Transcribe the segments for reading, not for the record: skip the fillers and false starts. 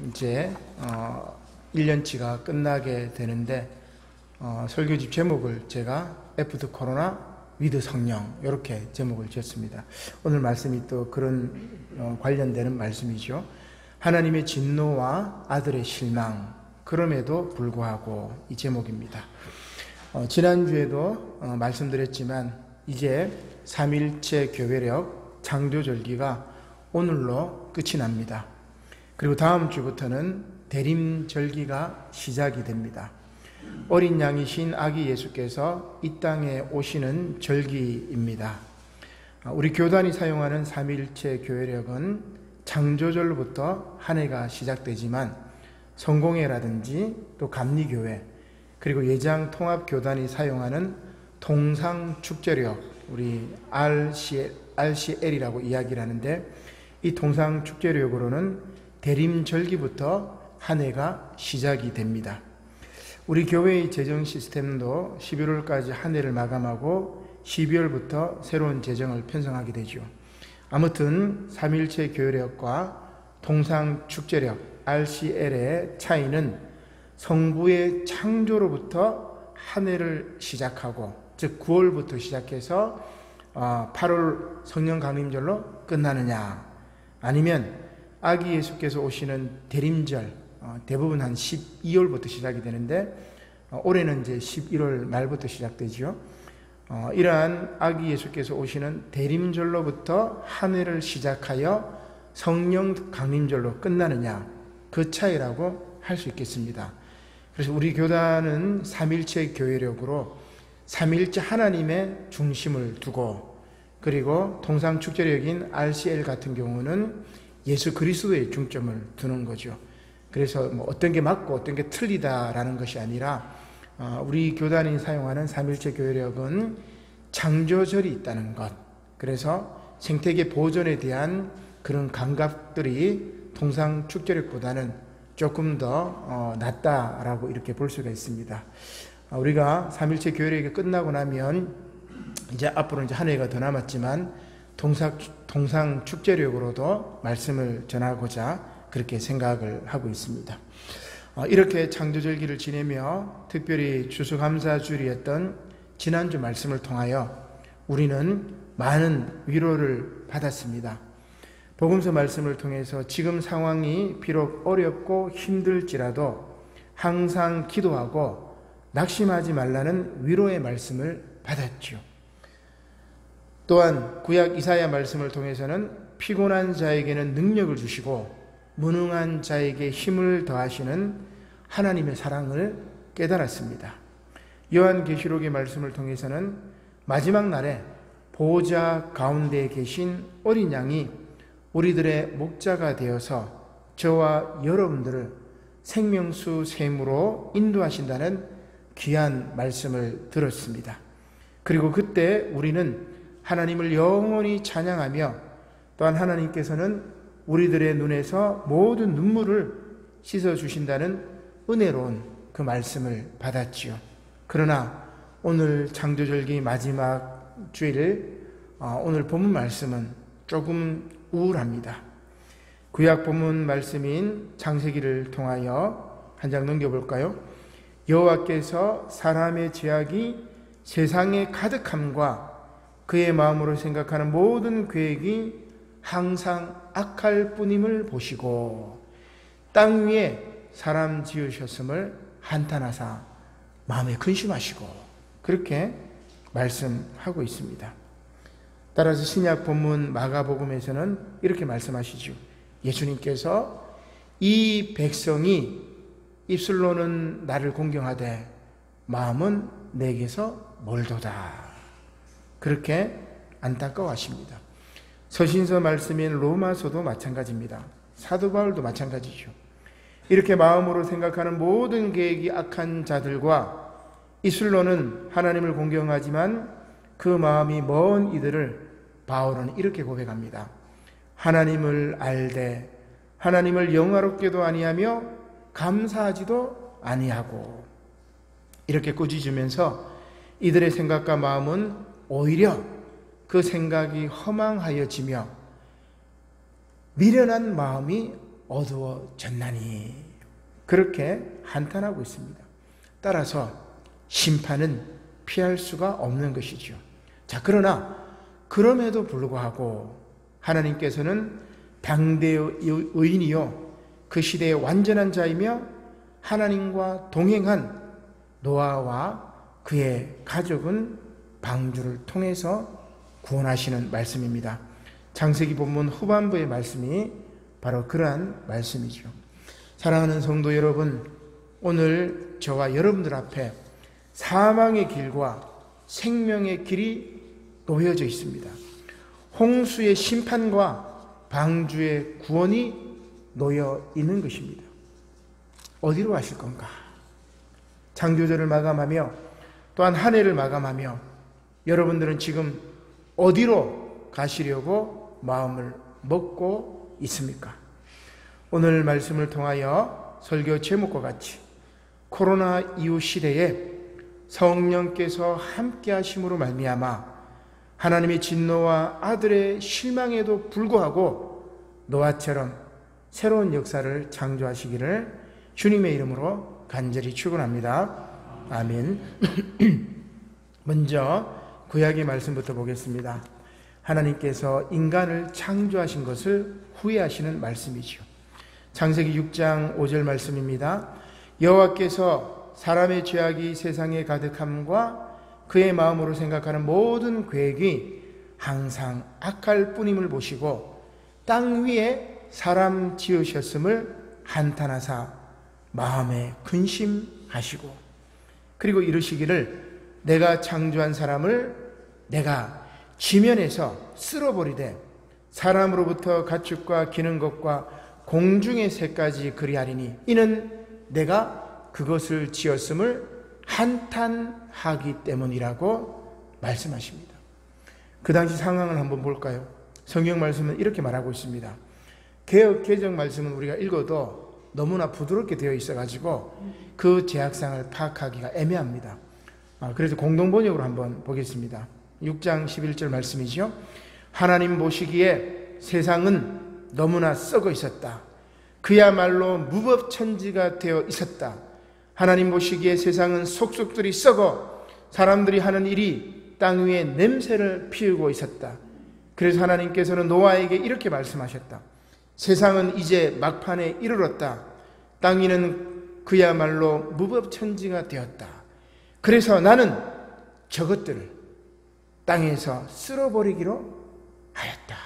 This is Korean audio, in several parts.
이제 1년치가 끝나게 되는데 설교집 제목을 제가 애프터 코로나 위드 성령 이렇게 제목을 지었습니다. 오늘 말씀이 또 그런 관련되는 말씀이죠. 하나님의 진노와 아들의 실망, 그럼에도 불구하고 이 제목입니다. 지난주에도 말씀드렸지만 이제 3일째 교회력 창조절기가 오늘로 끝이 납니다. 그리고 다음 주부터는 대림절기가 시작이 됩니다. 어린 양이신 아기 예수께서 이 땅에 오시는 절기입니다. 우리 교단이 사용하는 3일째 교회력은 창조절로부터 한 해가 시작되지만 성공회라든지 또 감리교회 그리고 예장통합교단이 사용하는 동상축제력, 우리 RCL이라고 이야기를 하는데 이 동상축제력으로는 대림절기부터 한 해가 시작이 됩니다. 우리 교회의 재정 시스템도 11월까지 한 해를 마감하고 12월부터 새로운 재정을 편성하게 되죠. 아무튼 3일체 교회력과 동상축제력 RCL의 차이는 성부의 창조로부터 한 해를 시작하고, 즉 9월부터 시작해서 8월 성령 강림절로 끝나느냐, 아니면 아기 예수께서 오시는 대림절, 대부분 한 12월부터 시작이 되는데 올해는 이제 11월 말부터 시작되죠. 이러한 아기 예수께서 오시는 대림절로부터 한 해를 시작하여 성령 강림절로 끝나느냐, 그 차이라고 할 수 있겠습니다. 그래서 우리 교단은 3일체 교회력으로 3일째 하나님의 중심을 두고, 그리고 동상축제력인 RCL 같은 경우는 예수 그리스도의 중점을 두는 거죠. 그래서 어떤 게 맞고 어떤 게 틀리다라는 것이 아니라 우리 교단이 사용하는 3일체 교회력은 창조절이 있다는 것, 그래서 생태계 보존에 대한 그런 감각들이 동상축제력보다는 조금 더 낫다라고 이렇게 볼 수가 있습니다. 우리가 3일체 교회력이 끝나고 나면 이제 앞으로 이제 한 해가 더 남았지만 동상축제력으로도 말씀을 전하고자 그렇게 생각을 하고 있습니다. 이렇게 창조절기를 지내며 특별히 추수감사주일이었던 지난주 말씀을 통하여 우리는 많은 위로를 받았습니다. 복음서 말씀을 통해서 지금 상황이 비록 어렵고 힘들지라도 항상 기도하고 낙심하지 말라는 위로의 말씀을 받았죠. 또한 구약 이사야 말씀을 통해서는 피곤한 자에게는 능력을 주시고 무능한 자에게 힘을 더하시는 하나님의 사랑을 깨달았습니다. 요한계시록의 말씀을 통해서는 마지막 날에 보호자 가운데 계신 어린 양이 우리들의 목자가 되어서 저와 여러분들을 생명수 샘으로 인도하신다는 귀한 말씀을 들었습니다. 그리고 그때 우리는 하나님을 영원히 찬양하며, 또한 하나님께서는 우리들의 눈에서 모든 눈물을 씻어주신다는 은혜로운 그 말씀을 받았지요. 그러나 오늘 창조절기 마지막 주일, 오늘 본문 말씀은 조금 우울합니다. 구약 본문 말씀인 창세기를 통하여 한 장 넘겨볼까요? 여호와께서 사람의 죄악이 세상에 가득함과 그의 마음으로 생각하는 모든 계획이 항상 악할 뿐임을 보시고 땅 위에 사람 지으셨음을 한탄하사 마음에 근심하시고, 그렇게 말씀하고 있습니다. 따라서 신약 본문 마가복음에서는 이렇게 말씀하시죠. 예수님께서 이 백성이 입술로는 나를 공경하되 마음은 내게서 멀도다, 그렇게 안타까워하십니다. 서신서 말씀인 로마서도 마찬가지입니다. 사도 바울도 마찬가지죠. 이렇게 마음으로 생각하는 모든 계획이 악한 자들과 입술로는 하나님을 공경하지만 그 마음이 먼 이들을 바울은 이렇게 고백합니다. 하나님을 알되 하나님을 영화롭게도 아니하며 감사하지도 아니하고, 이렇게 꾸짖으면서 이들의 생각과 마음은 오히려 그 생각이 허망하여지며 미련한 마음이 어두워졌나니 그렇게 한탄하고 있습니다. 따라서 심판은 피할 수가 없는 것이죠. 자, 그러나 그럼에도 불구하고 하나님께서는 당대의 의인이요 그 시대의 완전한 자이며 하나님과 동행한 노아와 그의 가족은 방주를 통해서 구원하시는 말씀입니다. 창세기 본문 후반부의 말씀이 바로 그러한 말씀이죠. 사랑하는 성도 여러분, 오늘 저와 여러분들 앞에 사망의 길과 생명의 길이 놓여져 있습니다. 홍수의 심판과 방주의 구원이 놓여 있는 것입니다. 어디로 가실 건가? 창조절을 마감하며 또한 한 해를 마감하며 여러분들은 지금 어디로 가시려고 마음을 먹고 있습니까? 오늘 말씀을 통하여 설교 제목과 같이 코로나 이후 시대에 성령께서 함께 하심으로 말미암아 하나님의 진노와 아들의 실망에도 불구하고 노아처럼 새로운 역사를 창조하시기를 주님의 이름으로 간절히 축원합니다. 아멘. 먼저 구약의 말씀부터 보겠습니다. 하나님께서 인간을 창조하신 것을 후회하시는 말씀이죠. 창세기 6장 5절 말씀입니다. 여호와께서 사람의 죄악이 세상에 가득함과 그의 마음으로 생각하는 모든 계획이 항상 악할 뿐임을 보시고 땅 위에 사람 지으셨음을 한탄하사 마음에 근심하시고 그리고 이르시기를 내가 창조한 사람을 내가 지면에서 쓸어버리되 사람으로부터 가축과 기는 것과 공중의 새까지 그리하리니 이는 내가 그것을 지었음을 한탄하기 때문이라고 말씀하십니다. 그 당시 상황을 한번 볼까요? 성경 말씀은 이렇게 말하고 있습니다. 개역 개정 말씀은 우리가 읽어도 너무나 부드럽게 되어 있어가지고 그 제약상을 파악하기가 애매합니다. 그래서 공동번역으로 한번 보겠습니다. 6장 11절 말씀이죠. 하나님 보시기에 세상은 너무나 썩어 있었다. 그야말로 무법천지가 되어 있었다. 하나님 보시기에 세상은 속속들이 썩어 사람들이 하는 일이 땅 위에 냄새를 피우고 있었다. 그래서 하나님께서는 노아에게 이렇게 말씀하셨다. 세상은 이제 막판에 이르렀다. 땅 위는 그야말로 무법천지가 되었다. 그래서 나는 저것들을 땅에서 쓸어버리기로 하였다.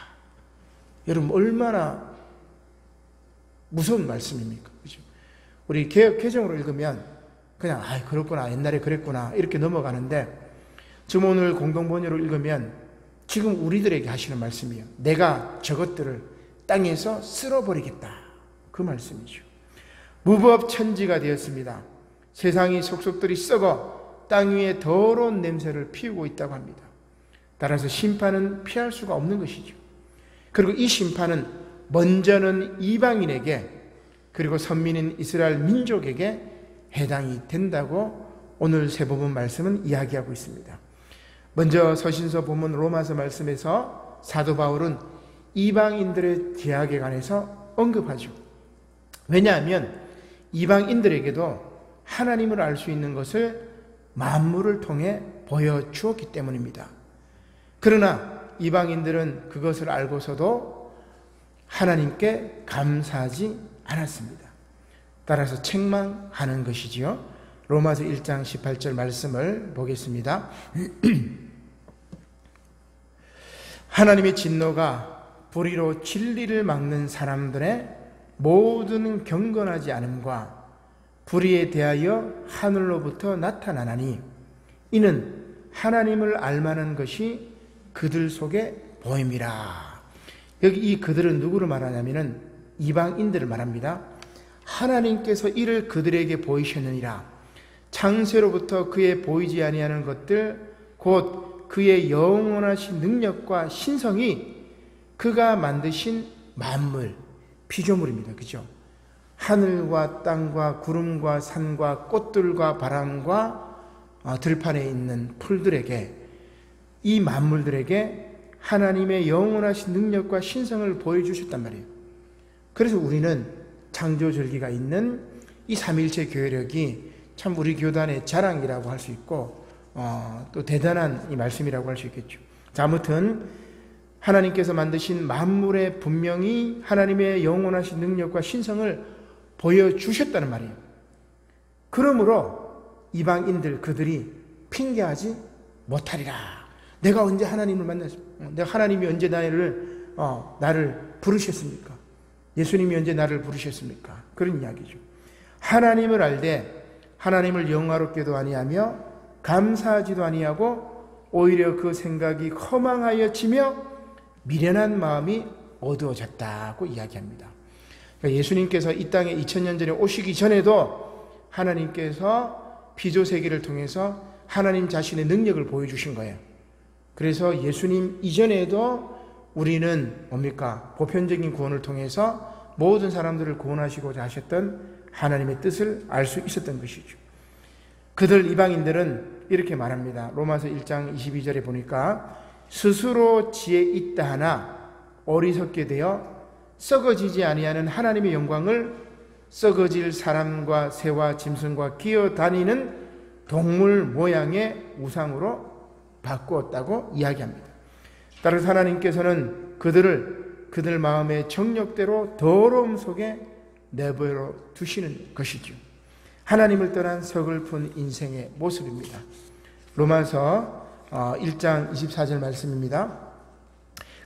여러분 얼마나 무서운 말씀입니까? 그죠? 우리 개역 개정으로 읽으면 그냥 그렇구나 옛날에 그랬구나 이렇게 넘어가는데 지금 오늘 공동번역으로 읽으면 지금 우리들에게 하시는 말씀이에요. 내가 저것들을 땅에서 쓸어버리겠다. 그 말씀이죠. 무법천지가 되었습니다. 세상이 속속들이 썩어 땅 위에 더러운 냄새를 피우고 있다고 합니다. 따라서 심판은 피할 수가 없는 것이죠. 그리고 이 심판은 먼저는 이방인에게 그리고 선민인 이스라엘 민족에게 해당이 된다고 오늘 세 부분 말씀은 이야기하고 있습니다. 먼저 서신서 본문 로마서 말씀에서 사도 바울은 이방인들의 죄악에 관해서 언급하죠. 왜냐하면 이방인들에게도 하나님을 알 수 있는 것을 만물을 통해 보여주었기 때문입니다. 그러나 이방인들은 그것을 알고서도 하나님께 감사하지 않았습니다. 따라서 책망하는 것이지요. 로마서 1장 18절 말씀을 보겠습니다. 하나님의 진노가 불의로 진리를 막는 사람들의 모든 경건하지 않음과 불의에 대하여 하늘로부터 나타나나니 이는 하나님을 알만한 것이 그들 속에 보임이라. 여기 이 그들은 누구를 말하냐면은 이방인들을 말합니다. 하나님께서 이를 그들에게 보이셨느니라. 창세로부터 그의 보이지 아니하는 것들 곧 그의 영원하신 능력과 신성이 그가 만드신 만물, 피조물입니다. 그죠? 하늘과 땅과 구름과 산과 꽃들과 바람과 들판에 있는 풀들에게 이 만물들에게 하나님의 영원하신 능력과 신성을 보여주셨단 말이에요. 그래서 우리는 창조절기가 있는 이 삼일체 교회력이 참 우리 교단의 자랑이라고 할 수 있고 또 대단한 이 말씀이라고 할 수 있겠죠. 자, 아무튼 하나님께서 만드신 만물에 분명히 하나님의 영원하신 능력과 신성을 보여주셨다는 말이에요. 그러므로 이방인들 그들이 핑계하지 못하리라. 내가 언제 하나님을 만났습니까? 내가 하나님이 언제 나를 부르셨습니까? 예수님이 언제 나를 부르셨습니까? 그런 이야기죠. 하나님을 알되 하나님을 영화롭게도 아니하며 감사하지도 아니하고 오히려 그 생각이 허망하여 지며 미련한 마음이 어두워졌다고 이야기합니다. 그러니까 예수님께서 이 땅에 2000년 전에 오시기 전에도 하나님께서 피조세계를 통해서 하나님 자신의 능력을 보여주신 거예요. 그래서 예수님 이전에도 우리는 뭡니까? 보편적인 구원을 통해서 모든 사람들을 구원하시고자 하셨던 하나님의 뜻을 알 수 있었던 것이죠. 그들 이방인들은 이렇게 말합니다. 로마서 1장 22절에 보니까 스스로 지혜 있다 하나 어리석게 되어 썩어지지 아니하는 하나님의 영광을 썩어질 사람과 새와 짐승과 기어다니는 동물 모양의 우상으로 바꾸었다고 이야기합니다. 따라서 하나님께서는 그들 마음의 정욕대로 더러움 속에 내버려 두시는 것이죠. 하나님을 떠난 서글픈 인생의 모습입니다. 로마서 1장 24절 말씀입니다.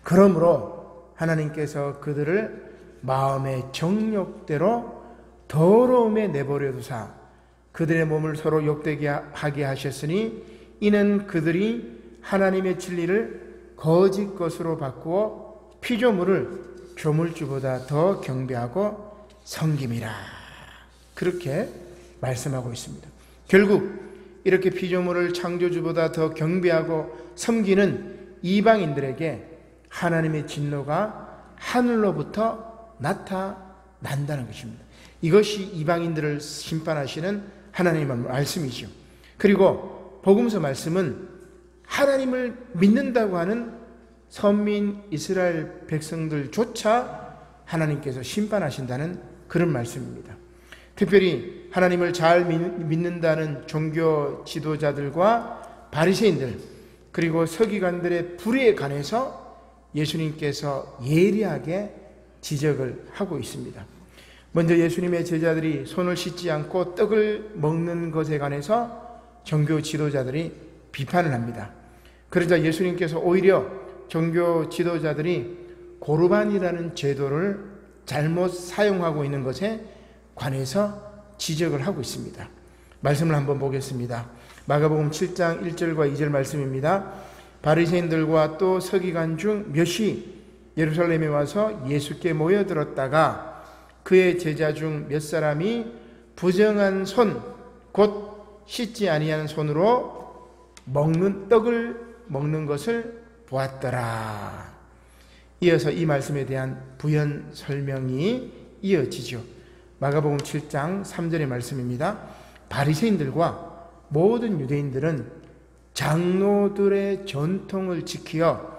그러므로 하나님께서 그들을 마음의 정욕대로 더러움에 내버려 두사 그들의 몸을 서로 욕되게 하게 하셨으니 이는 그들이 하나님의 진리를 거짓 것으로 바꾸어 피조물을 조물주보다 더 경배하고 섬김이라. 그렇게 말씀하고 있습니다. 결국 이렇게 피조물을 창조주보다 더 경배하고 섬기는 이방인들에게 하나님의 진노가 하늘로부터 나타난다는 것입니다. 이것이 이방인들을 심판하시는 하나님의 말씀이죠. 그리고 복음서 말씀은 하나님을 믿는다고 하는 선민 이스라엘 백성들조차 하나님께서 심판하신다는 그런 말씀입니다. 특별히 하나님을 잘 믿는다는 종교 지도자들과 바리새인들 그리고 서기관들의 불의에 관해서 예수님께서 예리하게 지적을 하고 있습니다. 먼저 예수님의 제자들이 손을 씻지 않고 떡을 먹는 것에 관해서 종교 지도자들이 비판을 합니다. 그러자 예수님께서 오히려 종교 지도자들이 고르반이라는 제도를 잘못 사용하고 있는 것에 관해서 지적을 하고 있습니다. 말씀을 한번 보겠습니다. 마가복음 7장 1절과 2절 말씀입니다. 바리새인들과 또 서기관 중 몇이 예루살렘에 와서 예수께 모여들었다가 그의 제자 중 몇 사람이 부정한 손, 곧 씻지 아니하는 손으로 떡을 먹는 것을 보았더라. 이어서 이 말씀에 대한 부연 설명이 이어지죠. 마가복음 7장 3절의 말씀입니다. 바리새인들과 모든 유대인들은 장로들의 전통을 지키어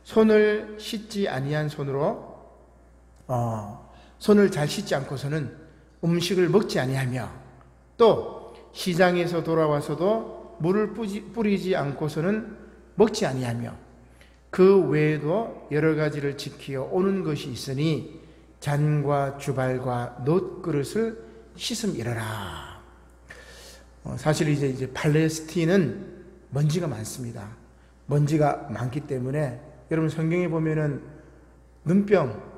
손을 씻지 아니한 손으로 손을 잘 씻지 않고서는 음식을 먹지 아니하며 또 시장에서 돌아와서도 물을 뿌리지 않고서는 먹지 아니하며 그 외에도 여러 가지를 지키어 오는 것이 있으니 잔과 주발과 놋그릇을 씻음이러라. 사실 이제 팔레스틴은 먼지가 많습니다. 먼지가 많기 때문에 여러분 성경에 보면은 눈병,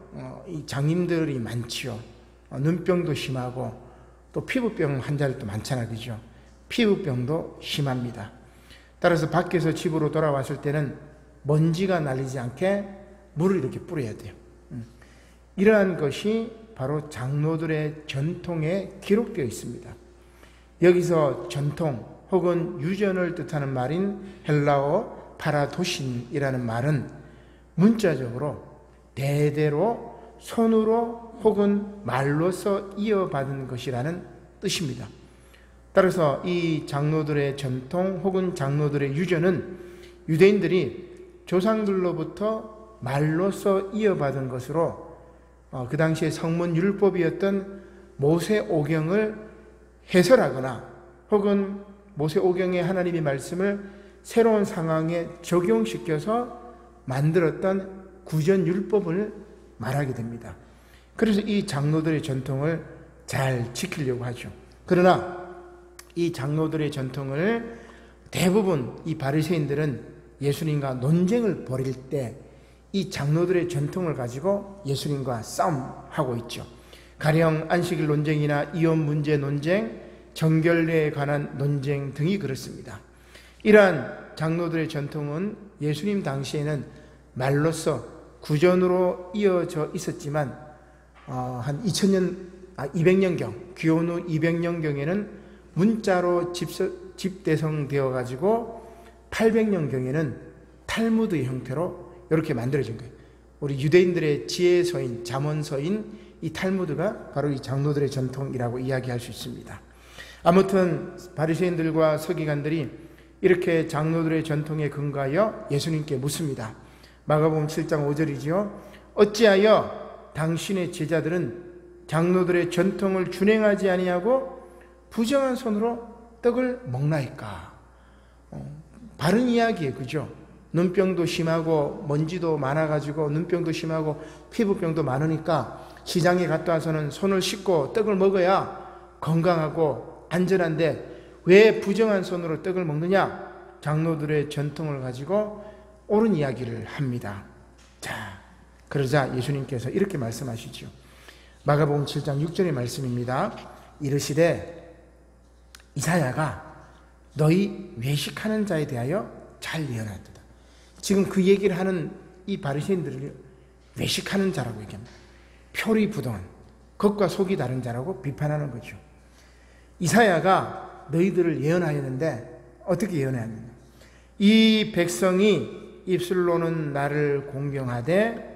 이 장님들이 많지요. 눈병도 심하고 또 피부병 환자들도 많잖아요, 그죠? 피부병도 심합니다. 따라서 밖에서 집으로 돌아왔을 때는 먼지가 날리지 않게 물을 이렇게 뿌려야 돼요. 이러한 것이 바로 장로들의 전통에 기록되어 있습니다. 여기서 전통 혹은 유전을 뜻하는 말인 헬라어 파라도신이라는 말은 문자적으로 대대로 손으로 혹은 말로서 이어받은 것이라는 뜻입니다. 따라서 이 장로들의 전통 혹은 장로들의 유전은 유대인들이 조상들로부터 말로서 이어받은 것으로 그 당시에 성문 율법이었던 모세오경을 해설하거나 혹은 모세오경의 하나님의 말씀을 새로운 상황에 적용시켜서 만들었던 구전율법을 말하게 됩니다. 그래서 이 장로들의 전통을 잘 지키려고 하죠. 그러나 이 장로들의 전통을 대부분 이 바리새인들은 예수님과 논쟁을 벌일 때 이 장로들의 전통을 가지고 예수님과 싸움하고 있죠. 가령 안식일 논쟁이나 이혼 문제 논쟁, 정결례에 관한 논쟁 등이 그렇습니다. 이러한 장로들의 전통은 예수님 당시에는 말로써 구전으로 이어져 있었지만 한 200년경, 귀혼 후 200년경에는 문자로 집대성되어 가지고 800년경에는 탈무드의 형태로 이렇게 만들어진 거예요. 우리 유대인들의 지혜서인, 잠언서인 이 탈무드가 바로 이 장로들의 전통이라고 이야기할 수 있습니다. 아무튼 바리새인들과 서기관들이 이렇게 장로들의 전통에 근거하여 예수님께 묻습니다. 마가복음 7장 5절이지요. 어찌하여 당신의 제자들은 장로들의 전통을 준행하지 아니하고 부정한 손으로 떡을 먹나이까? 바른 이야기예요. 그죠? 눈병도 심하고 먼지도 많아가지고 눈병도 심하고 피부병도 많으니까 시장에 갔다 와서는 손을 씻고 떡을 먹어야 건강하고 안전한데 왜 부정한 손으로 떡을 먹느냐? 장로들의 전통을 가지고 옳은 이야기를 합니다. 자, 그러자 예수님께서 이렇게 말씀하시죠. 마가복음 7장 6절의 말씀입니다. 이르시되 이사야가 너희 외식하는 자에 대하여 잘 예언하도다. 지금 그 얘기를 하는 이 바리새인들을 외식하는 자라고 얘기합니다. 표리부동한, 겉과 속이 다른 자라고 비판하는 거죠. 이사야가 너희들을 예언하였는데 어떻게 예언하였느냐? 이 백성이 입술로는 나를 공경하되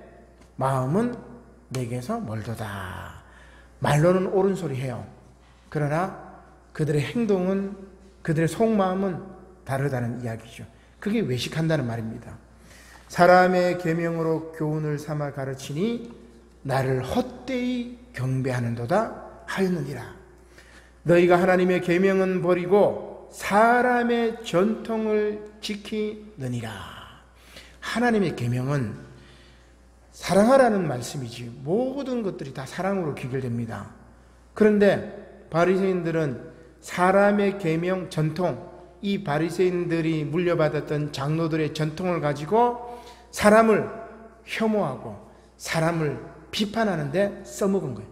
마음은 내게서 멀도다. 말로는 옳은 소리 해요. 그러나 그들의 행동은, 그들의 속마음은 다르다는 이야기죠. 그게 외식한다는 말입니다. 사람의 계명으로 교훈을 삼아 가르치니 나를 헛되이 경배하는도다 하였느니라. 너희가 하나님의 계명은 버리고 사람의 전통을 지키느니라. 하나님의 계명은 사랑하라는 말씀이지 모든 것들이 다 사랑으로 귀결됩니다. 그런데 바리새인들은 사람의 계명, 전통, 이 바리새인들이 물려받았던 장로들의 전통을 가지고 사람을 혐오하고 사람을 비판하는데 써먹은 거예요.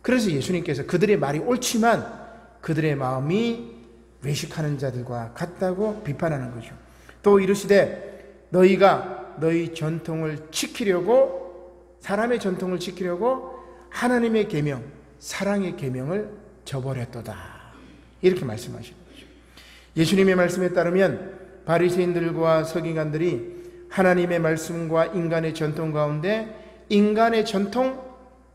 그래서 예수님께서 그들의 말이 옳지만 그들의 마음이 외식하는 자들과 같다고 비판하는 거죠. 또 이르시되 너희가 너희 전통을 지키려고, 사람의 전통을 지키려고 하나님의 계명, 사랑의 계명을 저버렸도다. 이렇게 말씀하시는 거죠. 예수님의 말씀에 따르면 바리새인들과 서기관들이 하나님의 말씀과 인간의 전통 가운데 인간의 전통,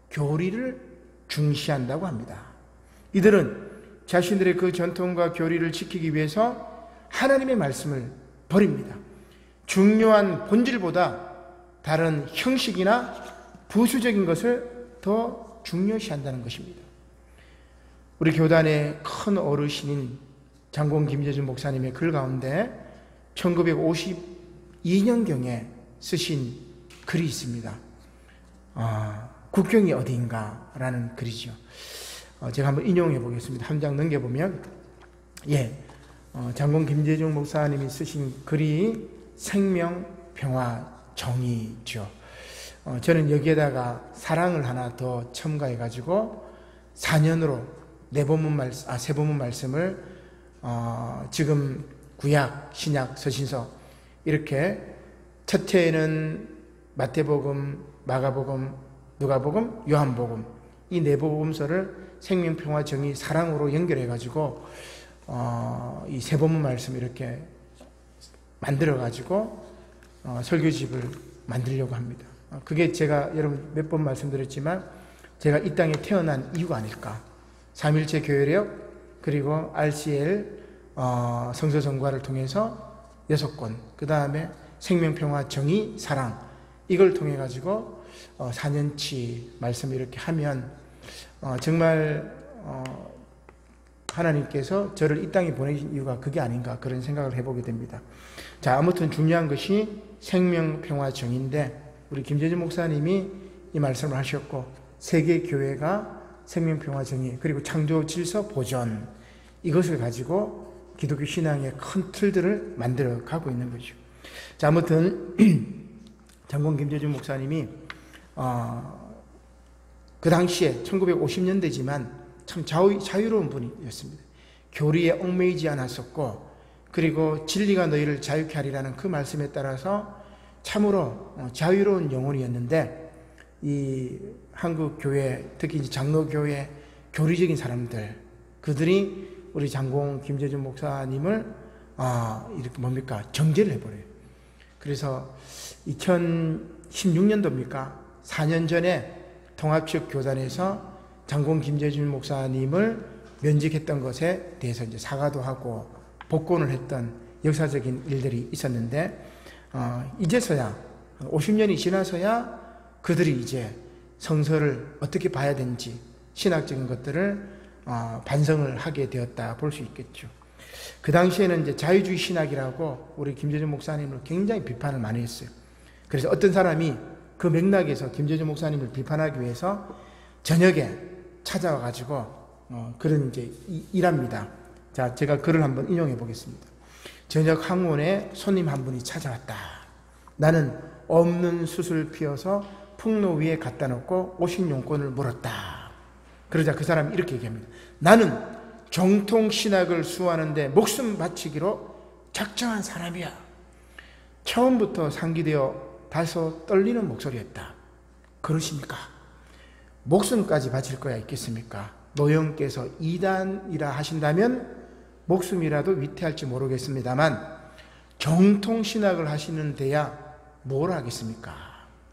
교리를 중시한다고 합니다. 이들은 자신들의 그 전통과 교리를 지키기 위해서 하나님의 말씀을 버립니다. 중요한 본질보다 다른 형식이나 부수적인 것을 더 중요시한다는 것입니다. 우리 교단의 큰 어르신인 장공 김재준 목사님의 글 가운데 1952년경에 쓰신 글이 있습니다. 국경이 어디인가라는 글이죠. 제가 한번 인용해 보겠습니다. 한 장 넘겨보면, 장공 김재중 목사님이 쓰신 글이 생명, 평화, 정의죠. 저는 여기에다가 사랑을 하나 더 첨가해 가지고 4년으로 세 본문 말씀을 지금 구약, 신약, 서신서 이렇게 첫 해에는 마태복음, 마가복음, 누가복음, 요한복음 이 네 복음서를 생명, 평화, 정의, 사랑으로 연결해 가지고 이 세 본문 말씀 이렇게 만들어 가지고 설교집을 만들려고 합니다. 그게 제가 여러분 몇 번 말씀드렸지만 제가 이 땅에 태어난 이유가 아닐까. 삼일체 교회력 그리고 RCL 성서전과를 통해서 6권, 그 다음에 생명, 평화, 정의, 사랑 이걸 통해 가지고 4년치 말씀을 이렇게 하면 정말 하나님께서 저를 이 땅에 보내신 이유가 그게 아닌가 그런 생각을 해보게 됩니다. 자, 아무튼 중요한 것이 생명평화정의인데 우리 김재준 목사님이 이 말씀을 하셨고 세계교회가 생명평화정의 그리고 창조질서 보존 이것을 가지고 기독교 신앙의 큰 틀들을 만들어 가고 있는 거죠. 자, 아무튼 장군 김재준 목사님이 그 당시에 1950년대지만 참 자유로운 분이었습니다. 교리에 얽매이지 않았었고 그리고 진리가 너희를 자유케 하리라는 그 말씀에 따라서 참으로 자유로운 영혼이었는데 이 한국 교회 특히 이제 장로교회 교리적인 사람들 그들이 우리 장공 김재준 목사님을 이렇게 정죄를 해버려요. 그래서 2016년도입니까? 4년 전에 통합측 교단에서 장공 김재준 목사님을 면직했던 것에 대해서 이제 사과도 하고 복권을 했던 역사적인 일들이 있었는데 이제서야 50년이 지나서야 그들이 이제 성서를 어떻게 봐야 되는지 신학적인 것들을 반성을 하게 되었다 볼 수 있겠죠. 그 당시에는 이제 자유주의 신학이라고 우리 김재준 목사님을 굉장히 비판을 많이 했어요. 그래서 어떤 사람이 그 맥락에서 김재준 목사님을 비판하기 위해서 저녁에 찾아와 가지고 그런 이제 일합니다. 자, 제가 글을 한번 인용해 보겠습니다. 저녁 항원에 손님 한 분이 찾아왔다. 나는 없는 숯을 피워서 풍로 위에 갖다 놓고 오신용권을 물었다. 그러자 그 사람이 이렇게 얘기합니다. 나는 정통신학을 수호하는데 목숨 바치기로 작정한 사람이야. 처음부터 상기되어 다소 떨리는 목소리였다. 그러십니까? 목숨까지 바칠 거야 있겠습니까? 노영께서 이단이라 하신다면 목숨이라도 위태할지 모르겠습니다만 정통신학을 하시는 데야 뭘 하겠습니까?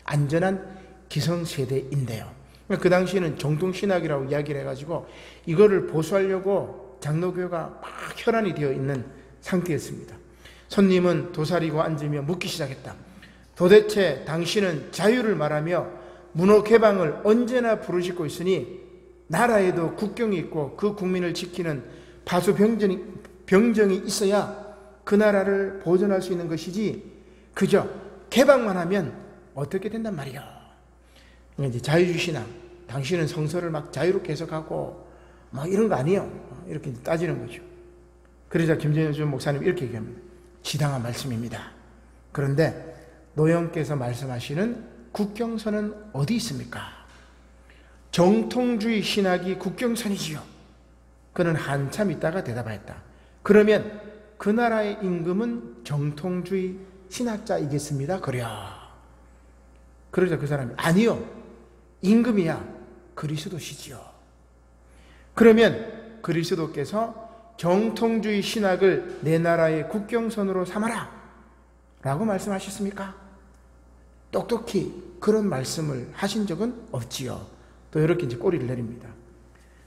안전한 기성세대인데요. 그 당시에는 정통신학이라고 이야기를 해가지고 이거를 보수하려고 장로교가 막 혈안이 되어 있는 상태였습니다. 손님은 도사리고 앉으며 묻기 시작했다. 도대체 당신은 자유를 말하며 문호 개방을 언제나 부르짖고 있으니 나라에도 국경이 있고 그 국민을 지키는 파수 병정이 있어야 그 나라를 보존할 수 있는 것이지 그저 개방만 하면 어떻게 된단 말이야. 이제 자유주의 신앙, 당신은 성서를 막 자유롭게 해석하고 막 이런 거 아니에요. 이렇게 따지는 거죠. 그러자 김재준 목사님 이렇게 얘기합니다. 지당한 말씀입니다. 그런데 노영께서 말씀하시는 국경선은 어디 있습니까? 정통주의 신학이 국경선이지요. 그는 한참 있다가 대답하였다. 그러면 그 나라의 임금은 정통주의 신학자이겠습니다. 그러자 그 사람이 아니요. 임금이야 그리스도시지요. 그러면 그리스도께서 정통주의 신학을 내 나라의 국경선으로 삼아라 라고 말씀하셨습니까? 똑똑히 그런 말씀을 하신 적은 없지요. 또 이렇게 이제 꼬리를 내립니다.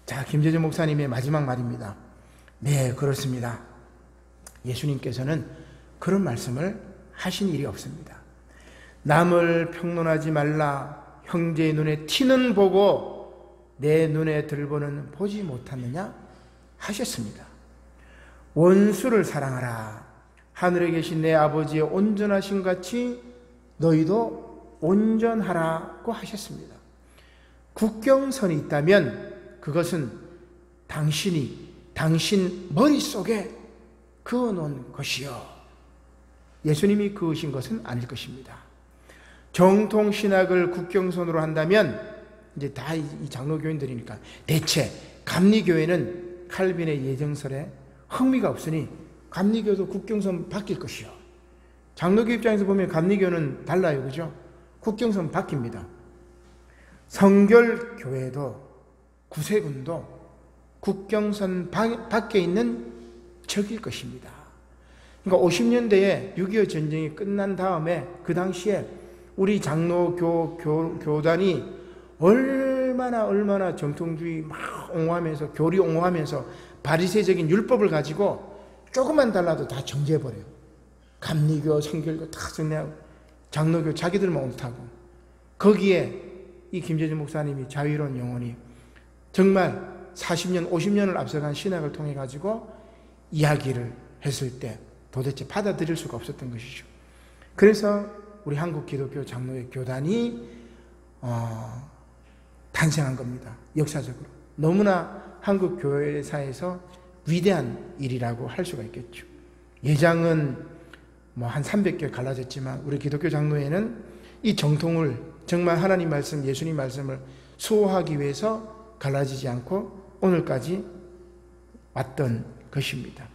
자, 김재준 목사님의 마지막 말입니다. 네, 그렇습니다. 예수님께서는 그런 말씀을 하신 일이 없습니다. 남을 평론하지 말라. 형제의 눈에 티는 보고 내 눈에 들보는 보지 못하느냐 하셨습니다. 원수를 사랑하라. 하늘에 계신 내 아버지의 온전하신 같이 너희도 온전하라고 하셨습니다. 국경선이 있다면 그것은 당신 머릿속에 그어놓은 것이요. 예수님이 그으신 것은 아닐 것입니다. 정통신학을 국경선으로 한다면 이제 다 이 장로교인들이니까 대체 감리교회는 칼빈의 예정설에 흥미가 없으니 감리교도 국경선 바뀔 것이요. 장로교 입장에서 보면 감리교는 달라요. 그죠? 국경선 바뀝니다. 성결교회도 구세군도 국경선 밖에 있는 적일 것입니다. 그러니까 50년대에 6.25 전쟁이 끝난 다음에 그 당시에 우리 장로교단이 얼마나 정통주의 막 옹호하면서 교리 옹호하면서 바리새적인 율법을 가지고 조금만 달라도 다 정죄해버려요. 감리교, 성결교 다 정리하고 장로교 자기들만 옳다고. 거기에 이 김재준 목사님이 자유로운 영혼이 정말 40년, 50년을 앞서간 신학을 통해 가지고 이야기를 했을 때 도대체 받아들일 수가 없었던 것이죠. 그래서 우리 한국 기독교 장로회 교단이 탄생한 겁니다. 역사적으로. 너무나 한국 교회사에서 위대한 일이라고 할 수가 있겠죠. 예장은 한 300개 갈라졌지만 우리 기독교 장로회는 이 정통을 정말 하나님 말씀, 예수님 말씀을 수호하기 위해서 갈라지지 않고 오늘까지 왔던 것입니다.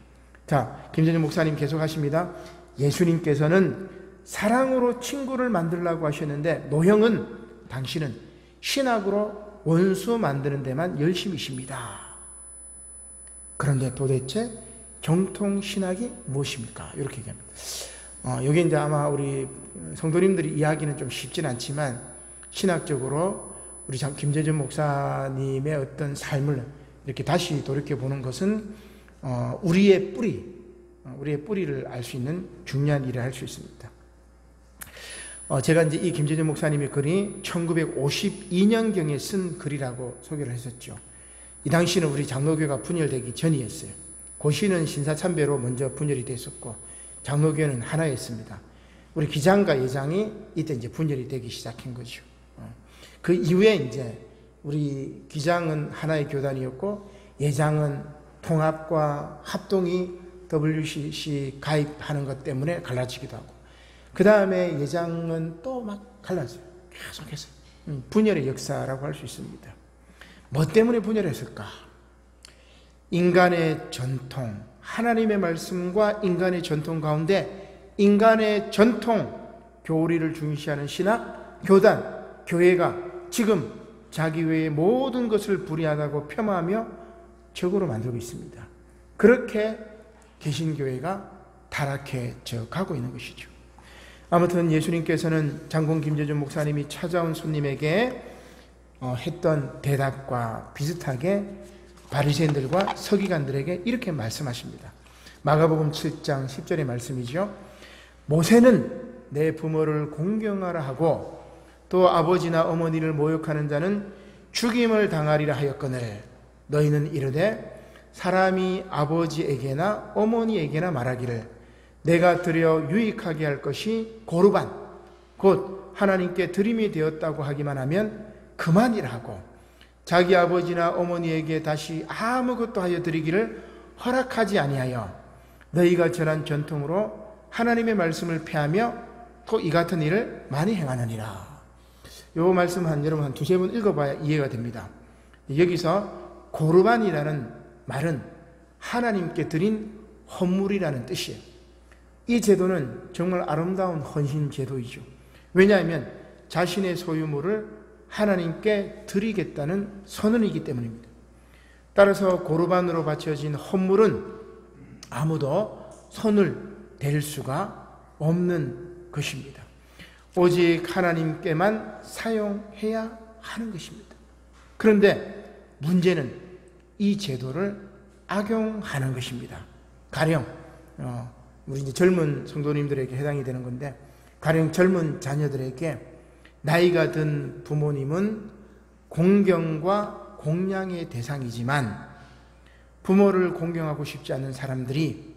자, 김재준 목사님 계속 하십니다. 예수님께서는 사랑으로 친구를 만들라고 하셨는데 노형은 당신은 신학으로 원수 만드는 데만 열심이십니다. 그런데 도대체 정통신학이 무엇입니까? 이렇게 얘기합니다. 여기 이제 아마 우리 성도님들이 이야기는 좀 쉽진 않지만 신학적으로 우리 김재준 목사님의 어떤 삶을 이렇게 다시 돌이켜보는 것은 우리의 뿌리를 알 수 있는 중요한 일을 할 수 있습니다. 제가 이제 이 김재준 목사님의 글이 1952년경에 쓴 글이라고 소개를 했었죠. 이 당시는 우리 장로교가 분열되기 전이었어요. 고시는 신사참배로 먼저 분열이 됐었고 장로교는 하나였습니다. 우리 기장과 예장이 이때 이제 분열이 되기 시작한 거죠. 그 이후에 이제 우리 기장은 하나의 교단이었고 예장은 통합과 합동이 WCC 가입하는 것 때문에 갈라지기도 하고 그 다음에 예장은 또 막 갈라져요. 계속해서 분열의 역사라고 할 수 있습니다. 뭐 때문에 분열했을까? 인간의 전통, 하나님의 말씀과 인간의 전통 가운데 인간의 전통, 교리를 중시하는 신학, 교단, 교회가 지금 자기 외의 모든 것을 불의하다고 폄하하며 적으로 만들고 있습니다. 그렇게 개신교회가 타락해져 가고 있는 것이죠. 아무튼 예수님께서는 장군 김재준 목사님이 찾아온 손님에게 했던 대답과 비슷하게 바리새인들과 서기관들에게 이렇게 말씀하십니다. 마가복음 7장 10절의 말씀이죠. 모세는 내 부모를 공경하라 하고 또 아버지나 어머니를 모욕하는 자는 죽임을 당하리라 하였거늘 너희는 이르되 사람이 아버지에게나 어머니에게나 말하기를 내가 드려 유익하게 할 것이 고르반 곧 하나님께 드림이 되었다고 하기만 하면 그만이라 하고 자기 아버지나 어머니에게 다시 아무것도 하여 드리기를 허락하지 아니하여 너희가 전한 전통으로 하나님의 말씀을 폐하며 또 이 같은 일을 많이 행하느니라. 이 말씀 여러분 한 두세 번 읽어봐야 이해가 됩니다. 여기서 고르반이라는 말은 하나님께 드린 헌물이라는 뜻이에요. 이 제도는 정말 아름다운 헌신 제도이죠. 왜냐하면 자신의 소유물을 하나님께 드리겠다는 선언이기 때문입니다. 따라서 고르반으로 바쳐진 헌물은 아무도 손을 댈 수가 없는 것입니다. 오직 하나님께만 사용해야 하는 것입니다. 그런데 문제는 이 제도를 악용하는 것입니다. 가령 우리 이제 젊은 성도님들에게 해당이 되는 건데 가령 젊은 자녀들에게 나이가 든 부모님은 공경과 공양의 대상이지만 부모를 공경하고 싶지 않는 사람들이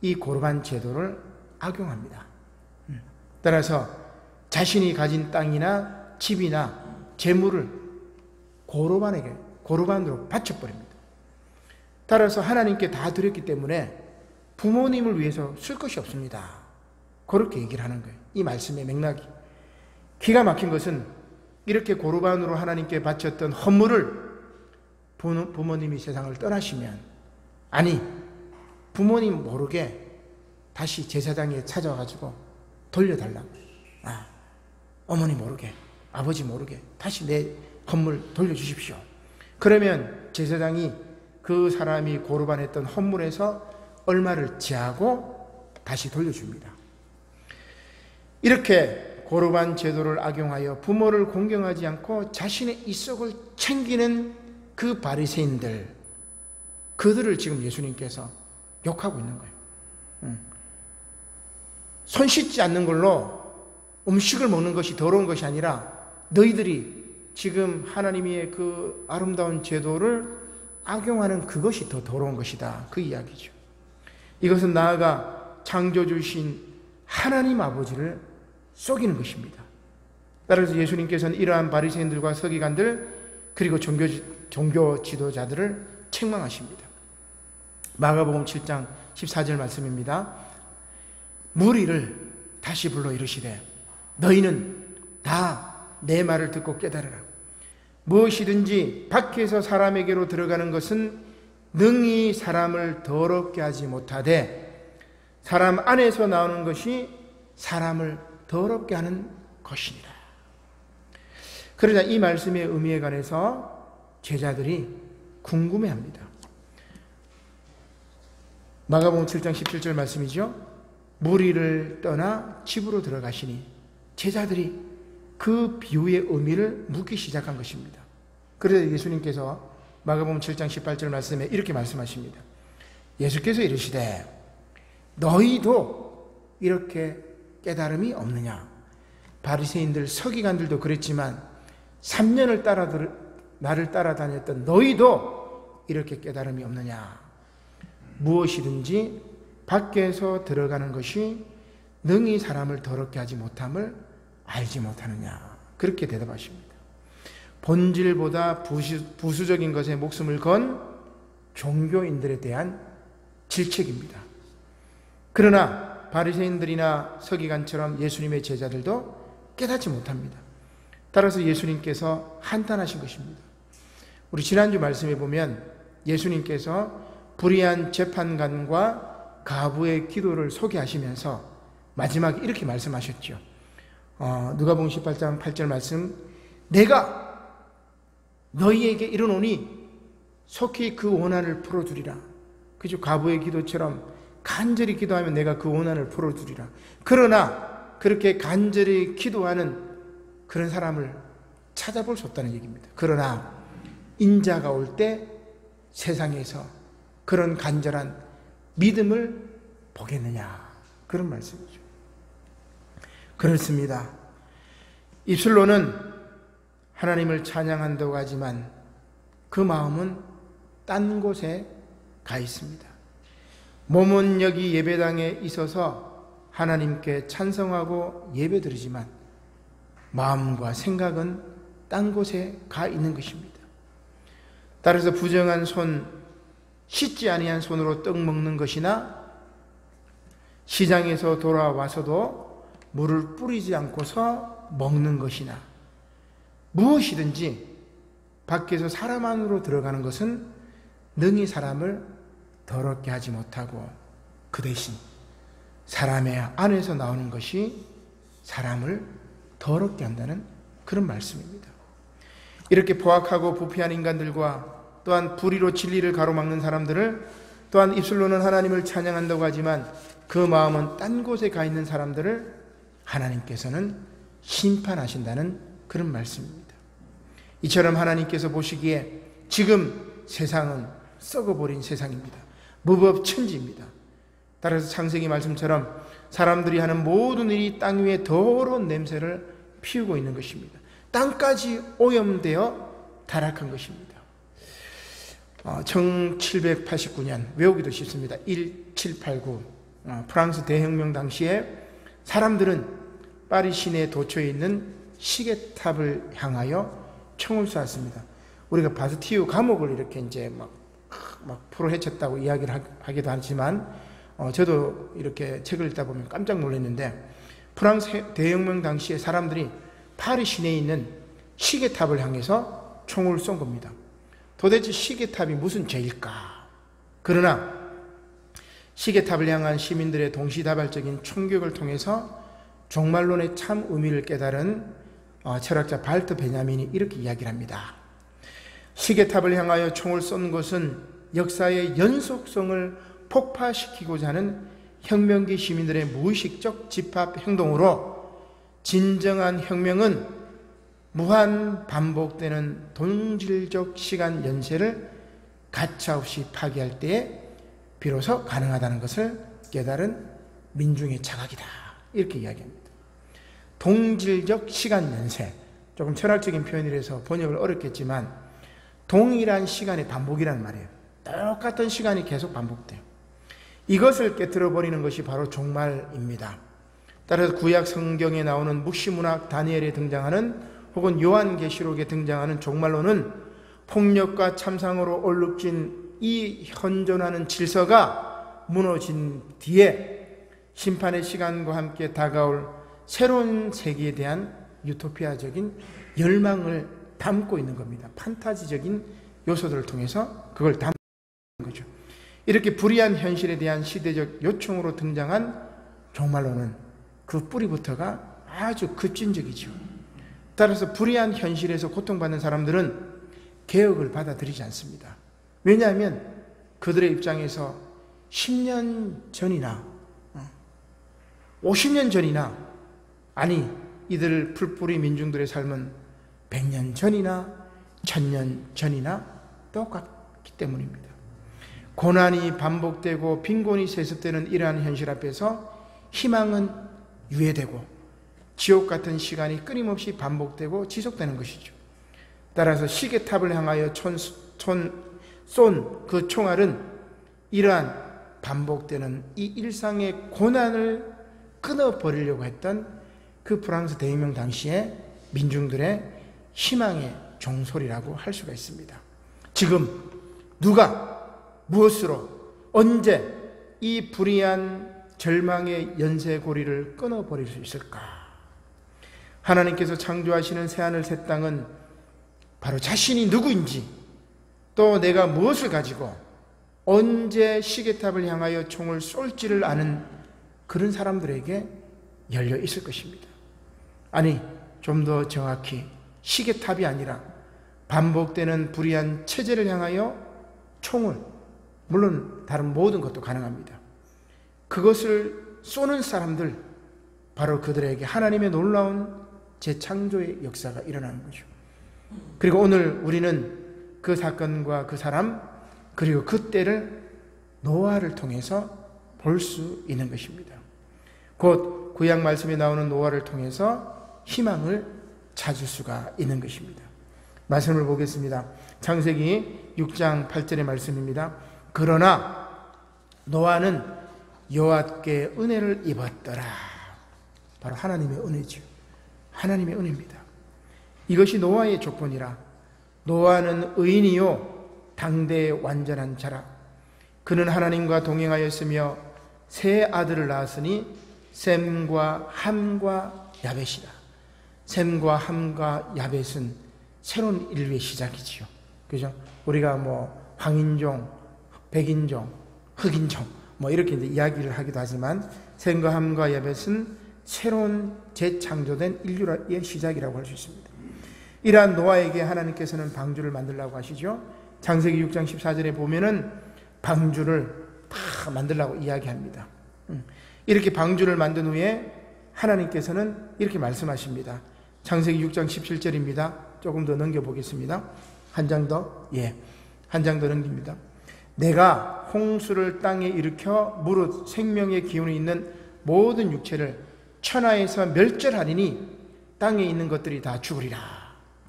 이 고르반 제도를 악용합니다. 따라서 자신이 가진 땅이나 집이나 재물을 고르반으로 바쳐버립니다. 따라서 하나님께 다 드렸기 때문에 부모님을 위해서 쓸 것이 없습니다. 그렇게 얘기를 하는 거예요. 이 말씀의 맥락이. 기가 막힌 것은 이렇게 고르반으로 하나님께 바쳤던 헌물을 부모님이 세상을 떠나시면 아니 부모님 모르게 다시 제사장에 찾아와가지고 돌려달라고. 어머니 모르게 아버지 모르게 다시 내 헌물 돌려주십시오. 그러면 제사장이 그 사람이 고르반했던 헌물에서 얼마를 제하고 다시 돌려줍니다. 이렇게 고르반 제도를 악용하여 부모를 공경하지 않고 자신의 이속을 챙기는 그 바리새인들, 그들을 지금 예수님께서 욕하고 있는 거예요. 손 씻지 않는 걸로 음식을 먹는 것이 더러운 것이 아니라 너희들이 지금 하나님의 그 아름다운 제도를 악용하는 그것이 더 더러운 것이다. 그 이야기죠. 이것은 나아가 창조주신 하나님 아버지를 속이는 것입니다. 따라서 예수님께서는 이러한 바리새인들과 서기관들 그리고 종교 지도자들을 책망하십니다. 마가복음 7장 14절 말씀입니다. 무리를 다시 불러 이르시되 너희는 다 내 말을 듣고 깨달으라. 무엇이든지 밖에서 사람에게로 들어가는 것은 능히 사람을 더럽게 하지 못하되 사람 안에서 나오는 것이 사람을 더럽게 하는 것이니라. 그러자 이 말씀의 의미에 관해서 제자들이 궁금해합니다. 마가복음 7장 17절 말씀이죠. 무리를 떠나 집으로 들어가시니 제자들이 그 비유의 의미를 묻기 시작한 것입니다. 그래서 예수님께서 마가복음 7장 18절 말씀에 이렇게 말씀하십니다. 예수께서 이르시되 너희도 이렇게 깨달음이 없느냐. 바리새인들 서기관들도 그랬지만 3년을 나를 따라다녔던 너희도 이렇게 깨달음이 없느냐. 무엇이든지 밖에서 들어가는 것이 능히 사람을 더럽게 하지 못함을 알지 못하느냐. 그렇게 대답하십니다. 본질보다 부수적인 것에 목숨을 건 종교인들에 대한 질책입니다. 그러나 바리새인들이나 서기관처럼 예수님의 제자들도 깨닫지 못합니다. 따라서 예수님께서 한탄하신 것입니다. 우리 지난주 말씀에 보면 예수님께서 불의한 재판관과 가부의 기도를 소개하시면서 마지막에 이렇게 말씀하셨죠. 누가복음 18장 8절 말씀, 내가 너희에게 이르노니 속히 그 원한을 풀어주리라. 그죠? 가부의 기도처럼 간절히 기도하면 내가 그 원한을 풀어주리라. 그러나 그렇게 간절히 기도하는 그런 사람을 찾아볼 수 없다는 얘기입니다. 그러나 인자가 올 때 세상에서 그런 간절한 믿음을 보겠느냐. 그런 말씀이죠. 그렇습니다. 입술로는 하나님을 찬양한다고 하지만 그 마음은 딴 곳에 가 있습니다. 몸은 여기 예배당에 있어서 하나님께 찬송하고 예배드리지만 마음과 생각은 딴 곳에 가 있는 것입니다. 따라서 부정한 손, 씻지 아니한 손으로 떡 먹는 것이나 시장에서 돌아와서도 물을 뿌리지 않고서 먹는 것이나 무엇이든지 밖에서 사람 안으로 들어가는 것은 능히 사람을 더럽게 하지 못하고 그 대신 사람의 안에서 나오는 것이 사람을 더럽게 한다는 그런 말씀입니다. 이렇게 포악하고 부패한 인간들과 또한 불의로 진리를 가로막는 사람들을, 또한 입술로는 하나님을 찬양한다고 하지만 그 마음은 딴 곳에 가 있는 사람들을 하나님께서는 심판하신다는 그런 말씀입니다. 이처럼 하나님께서 보시기에 지금 세상은 썩어버린 세상입니다. 무법천지입니다. 따라서 창세기 말씀처럼 사람들이 하는 모든 일이 땅 위에 더러운 냄새를 피우고 있는 것입니다. 땅까지 오염되어 타락한 것입니다. 1789년 외우기도 쉽습니다. 1789 프랑스 대혁명 당시에 사람들은 파리 시내 도처에 있는 시계탑을 향하여 총을 쏘았습니다. 우리가 바스티유 감옥을 이렇게 이제 막 풀어 헤쳤다고 이야기를 하기도 하지만 저도 이렇게 책을 읽다 보면 깜짝 놀랐는데 프랑스 대혁명 당시에 사람들이 파리 시내에 있는 시계탑을 향해서 총을 쏜 겁니다. 도대체 시계탑이 무슨 죄일까? 그러나 시계탑을 향한 시민들의 동시다발적인 총격을 통해서 종말론의 참 의미를 깨달은 철학자 발트 베냐민이 이렇게 이야기를 합니다. 시계탑을 향하여 총을 쏜 것은 역사의 연속성을 폭파시키고자 하는 혁명기 시민들의 무의식적 집합 행동으로 진정한 혁명은 무한 반복되는 동질적 시간 연쇄를 가차없이 파괴할 때에 비로소 가능하다는 것을 깨달은 민중의 자각이다. 이렇게 이야기합니다. 동질적 시간 연쇄, 조금 철학적인 표현이라서 번역을 어렵겠지만 동일한 시간의 반복이라는 말이에요. 똑같은 시간이 계속 반복돼요. 이것을 깨트려 버리는 것이 바로 종말입니다. 따라서 구약 성경에 나오는 묵시문학 다니엘에 등장하는 혹은 요한계시록에 등장하는 종말론은 폭력과 참상으로 얼룩진 이 현존하는 질서가 무너진 뒤에 심판의 시간과 함께 다가올 새로운 세계에 대한 유토피아적인 열망을 담고 있는 겁니다. 판타지적인 요소들을 통해서 그걸 담는 거죠. 이렇게 불의한 현실에 대한 시대적 요청으로 등장한 종말론은 그 뿌리부터가 아주 급진적이죠. 따라서 불의한 현실에서 고통받는 사람들은 개혁을 받아들이지 않습니다. 왜냐하면 그들의 입장에서 10년 전이나 50년 전이나, 아니 이들 풀뿌리 민중들의 삶은 100년 전이나 1000년 전이나 똑같기 때문입니다. 고난이 반복되고 빈곤이 세습되는 이러한 현실 앞에서 희망은 유예되고 지옥 같은 시간이 끊임없이 반복되고 지속되는 것이죠. 따라서 시계탑을 향하여 쏜 그 총알은 이러한 반복되는 이 일상의 고난을 끊어버리려고 했던 그 프랑스 대혁명 당시의 민중들의 희망의 종소리라고 할 수가 있습니다. 지금 누가 무엇으로 언제 이 불의한 절망의 연쇄고리를 끊어버릴 수 있을까? 하나님께서 창조하시는 새하늘 새 땅은 바로 자신이 누구인지, 또 내가 무엇을 가지고 언제 시계탑을 향하여 총을 쏠지를 아는 그런 사람들에게 열려 있을 것입니다. 아니, 좀 더 정확히 시계탑이 아니라 반복되는 불의한 체제를 향하여 총을, 물론 다른 모든 것도 가능합니다. 그것을 쏘는 사람들, 바로 그들에게 하나님의 놀라운 재창조의 역사가 일어나는 거죠. 그리고 오늘 우리는 그 사건과 그 사람, 그리고 그 때를 노아를 통해서 볼 수 있는 것입니다. 곧 구약 말씀에 나오는 노아를 통해서 희망을 찾을 수가 있는 것입니다. 말씀을 보겠습니다. 창세기 6장 8절의 말씀입니다. 그러나 노아는 여호와께 은혜를 입었더라. 바로 하나님의 은혜죠. 하나님의 은혜입니다. 이것이 노아의 조건이라. 노아는 의인이요 당대의 완전한 자라. 그는 하나님과 동행하였으며 세 아들을 낳았으니 셈과 함과 야벳이다. 셈과 함과 야벳은 새로운 인류의 시작이지요. 그죠? 우리가 황인종, 백인종, 흑인종 이렇게 이제 이야기를 하기도 하지만 셈과 함과 야벳은 새로운 재창조된 인류의 시작이라고 할 수 있습니다. 이러한 노아에게 하나님께서는 방주를 만들라고 하시죠. 창세기 6장 14절에 보면은 방주를 다 만들라고 이야기합니다. 이렇게 방주를 만든 후에 하나님께서는 이렇게 말씀하십니다. 창세기 6장 17절입니다. 조금 더 넘겨보겠습니다. 한 장 더, 한 장 더 넘깁니다. 내가 홍수를 땅에 일으켜 무릇 생명의 기운이 있는 모든 육체를 천하에서 멸절하리니 땅에 있는 것들이 다 죽으리라.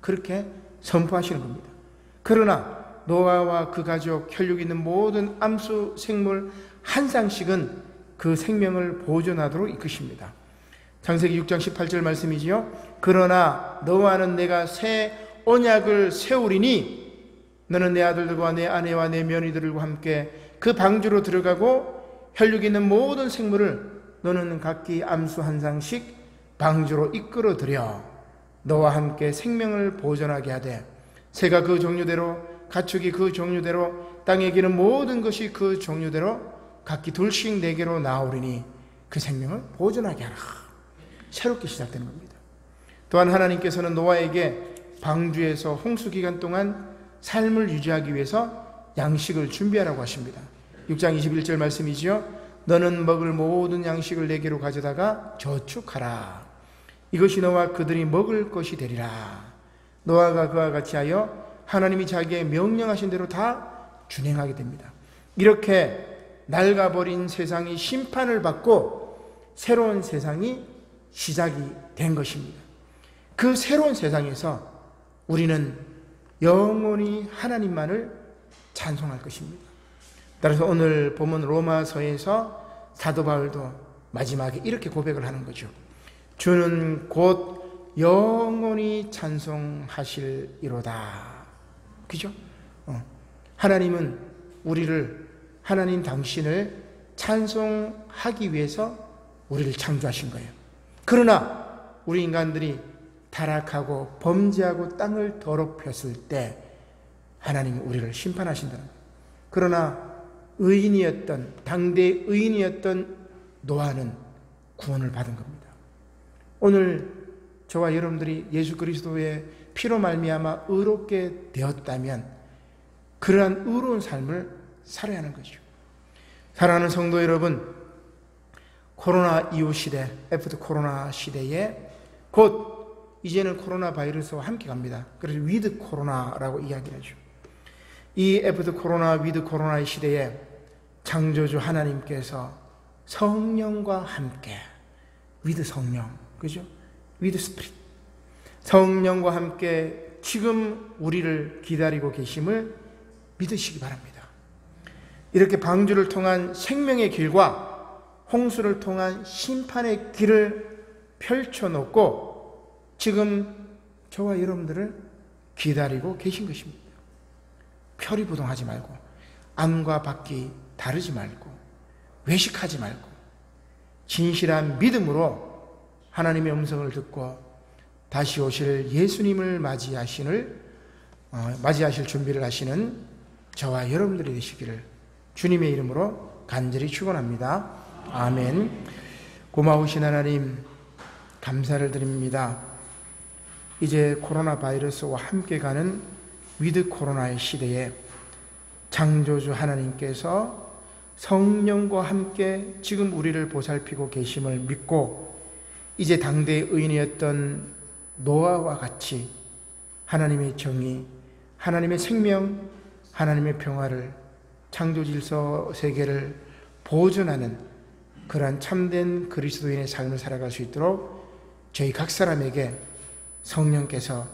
그렇게 선포하시는 겁니다. 그러나 노아와 그 가족, 혈육 있는 모든 암수 생물 한 쌍씩은 그 생명을 보존하도록 이끄십니다. 창세기 6장 18절 말씀이지요. 그러나 너와는 내가 새 언약을 세우리니 너는 내 아들들과 내 아내와 내 며느리들과 함께 그 방주로 들어가고 혈육 있는 모든 생물을 너는 각기 암수 한 쌍씩 방주로 이끌어들여 너와 함께 생명을 보존하게 하되 새가 그 종류대로 가축이 그 종류대로 땅에 기는 모든 것이 그 종류대로 각기 둘씩 내게로 나오리니 그 생명을 보존하게 하라. 새롭게 시작되는 겁니다. 또한 하나님께서는 노아에게 방주에서 홍수 기간 동안 삶을 유지하기 위해서 양식을 준비하라고 하십니다. 6장 21절 말씀이지요. 너는 먹을 모든 양식을 내게로 가져다가 저축하라. 이것이 너와 그들이 먹을 것이 되리라. 노아가 그와 같이 하여 하나님이 자기의 명령하신 대로 다 준행하게 됩니다. 이렇게 낡아버린 세상이 심판을 받고 새로운 세상이 시작이 된 것입니다. 그 새로운 세상에서 우리는 영원히 하나님만을 찬송할 것입니다. 따라서 오늘 본문 로마서에서 사도 바울도 마지막에 이렇게 고백을 하는 거죠. 주는 곧 영원히 찬송하실이로다. 그죠? 하나님은 우리를, 하나님 당신을 찬송하기 위해서 우리를 창조하신 거예요. 그러나 우리 인간들이 타락하고 범죄하고 땅을 더럽혔을 때 하나님은 우리를 심판하신다는 거예요. 그러나 당대 의인이었던 노아는 구원을 받은 겁니다. 오늘 저와 여러분들이 예수 그리스도의 피로 말미암아 의롭게 되었다면 그러한 의로운 삶을 살아야 하는 거죠. 사랑하는 성도 여러분, 코로나 이후 시대, 애프터 코로나 시대에 곧 이제는 코로나 바이러스와 함께 갑니다. 그래서 위드 코로나라고 이야기를 하죠. 이 애프터 코로나, 위드 코로나의 시대에 창조주 하나님께서 성령과 함께, 위드 성령, 그죠? 위드 스피릿, 성령과 함께 지금 우리를 기다리고 계심을 믿으시기 바랍니다. 이렇게 방주를 통한 생명의 길과 홍수를 통한 심판의 길을 펼쳐놓고 지금 저와 여러분들을 기다리고 계신 것입니다. 표리부동하지 말고, 안과 밖이 다르지 말고, 외식하지 말고, 진실한 믿음으로 하나님의 음성을 듣고 다시 오실 예수님을 맞이하실 준비를 하시는 저와 여러분들이 되시기를 주님의 이름으로 간절히 축원합니다. 아멘. 고마우신 하나님, 감사를 드립니다. 이제 코로나 바이러스와 함께 가는 위드 코로나의 시대에 창조주 하나님께서 성령과 함께 지금 우리를 보살피고 계심을 믿고 이제 당대의 의인이었던 노아와 같이 하나님의 정의, 하나님의 생명, 하나님의 평화를, 창조질서 세계를 보존하는 그러한 참된 그리스도인의 삶을 살아갈 수 있도록 저희 각 사람에게 성령께서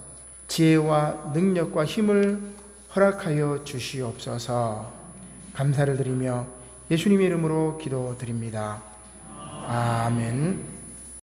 지혜와 능력과 힘을 허락하여 주시옵소서. 감사를 드리며 예수님의 이름으로 기도드립니다. 아멘.